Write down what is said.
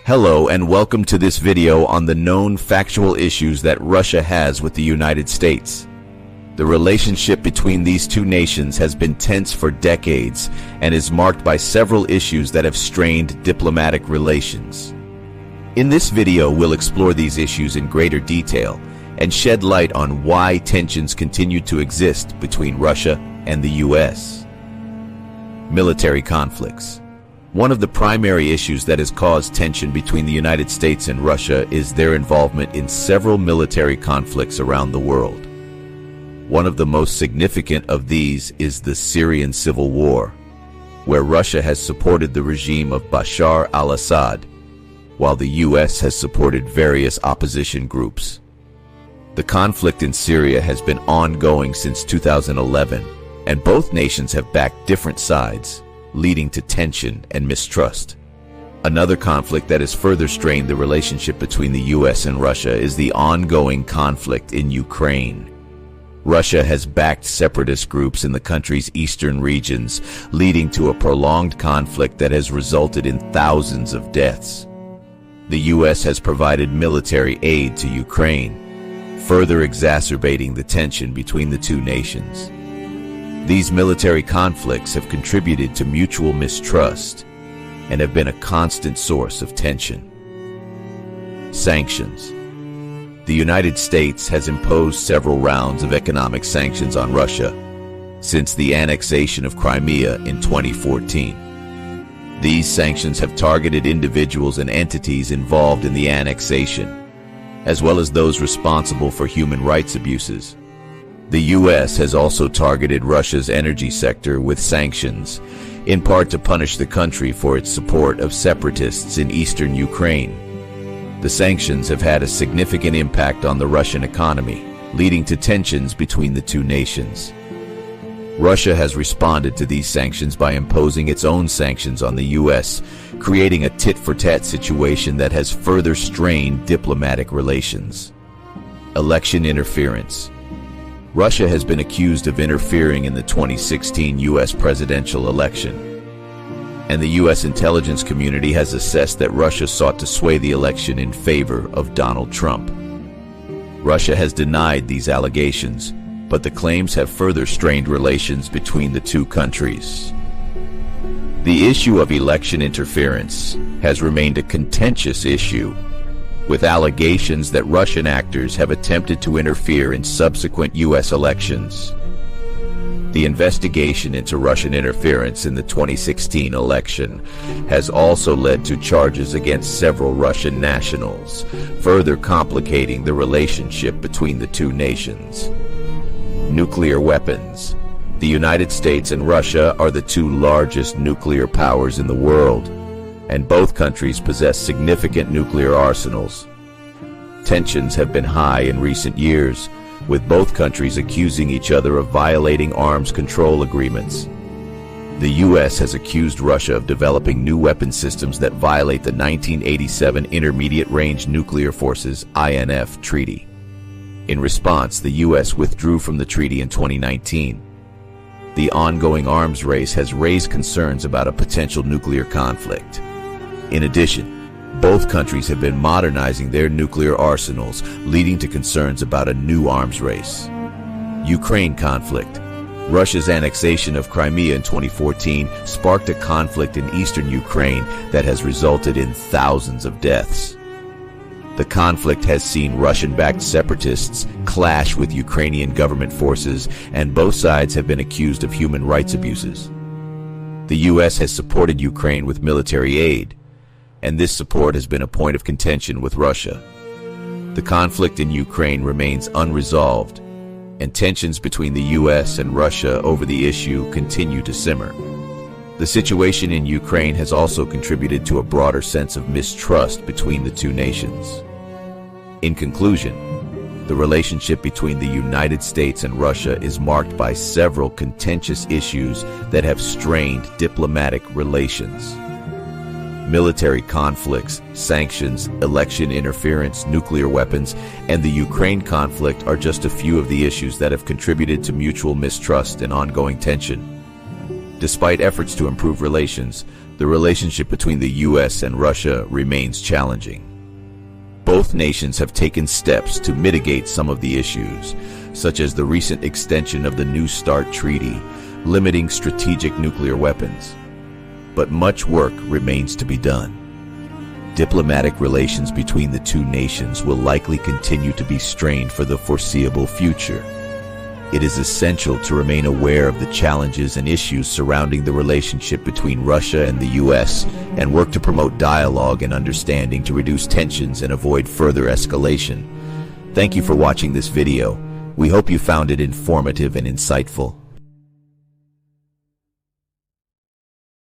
Hello and welcome to this video on the known factual issues that Russia has with the United States. The relationship between these two nations has been tense for decades and is marked by several issues that have strained diplomatic relations. In this video, we'll explore these issues in greater detail and shed light on why tensions continue to exist between Russia and the US. Military conflicts. One of the primary issues that has caused tension between the United States and Russia is their involvement in several military conflicts around the world. One of the most significant of these is the Syrian civil war, where Russia has supported the regime of Bashar al-Assad, while the US has supported various opposition groups. The conflict in Syria has been ongoing since 2011, and both nations have backed different sides, leading to tension and mistrust. Another conflict that has further strained the relationship between the US and Russia is the ongoing conflict in Ukraine. Russia has backed separatist groups in the country's eastern regions, leading to a prolonged conflict that has resulted in thousands of deaths. The US has provided military aid to Ukraine, further exacerbating the tension between the two nations. These military conflicts have contributed to mutual mistrust and have been a constant source of tension. Sanctions. The United States has imposed several rounds of economic sanctions on Russia since the annexation of Crimea in 2014. These sanctions have targeted individuals and entities involved in the annexation, as well as those responsible for human rights abuses. The US has also targeted Russia's energy sector with sanctions, in part to punish the country for its support of separatists in eastern Ukraine. The sanctions have had a significant impact on the Russian economy, leading to tensions between the two nations. Russia has responded to these sanctions by imposing its own sanctions on the US, creating a tit-for-tat situation that has further strained diplomatic relations. Election interference. Russia has been accused of interfering in the 2016 U.S. presidential election, and the U.S. intelligence community has assessed that Russia sought to sway the election in favor of Donald Trump. Russia has denied these allegations, but the claims have further strained relations between the two countries. The issue of election interference has remained a contentious issue, with allegations that Russian actors have attempted to interfere in subsequent U.S. elections. The investigation into Russian interference in the 2016 election has also led to charges against several Russian nationals, further complicating the relationship between the two nations. Nuclear weapons. The United States and Russia are the two largest nuclear powers in the world, and both countries possess significant nuclear arsenals. Tensions have been high in recent years, with both countries accusing each other of violating arms control agreements. The US has accused Russia of developing new weapon systems that violate the 1987 Intermediate Range Nuclear Forces (INF) treaty. In response, the US withdrew from the treaty in 2019. The ongoing arms race has raised concerns about a potential nuclear conflict. In addition, both countries have been modernizing their nuclear arsenals, leading to concerns about a new arms race. Ukraine conflict. Russia's annexation of Crimea in 2014 sparked a conflict in eastern Ukraine that has resulted in thousands of deaths. The conflict has seen Russian-backed separatists clash with Ukrainian government forces, and both sides have been accused of human rights abuses. The US has supported Ukraine with military aid, and this support has been a point of contention with Russia. The conflict in Ukraine remains unresolved, and tensions between the US and Russia over the issue continue to simmer. The situation in Ukraine has also contributed to a broader sense of mistrust between the two nations. In conclusion, the relationship between the United States and Russia is marked by several contentious issues that have strained diplomatic relations. Military conflicts, sanctions, election interference, nuclear weapons, and the Ukraine conflict are just a few of the issues that have contributed to mutual mistrust and ongoing tension. Despite efforts to improve relations, the relationship between the U.S. and Russia remains challenging. Both nations have taken steps to mitigate some of the issues, such as the recent extension of the New START Treaty, limiting strategic nuclear weapons. But much work remains to be done. Diplomatic relations between the two nations will likely continue to be strained for the foreseeable future. It is essential to remain aware of the challenges and issues surrounding the relationship between Russia and the U.S. and work to promote dialogue and understanding to reduce tensions and avoid further escalation. Thank you for watching this video. We hope you found it informative and insightful.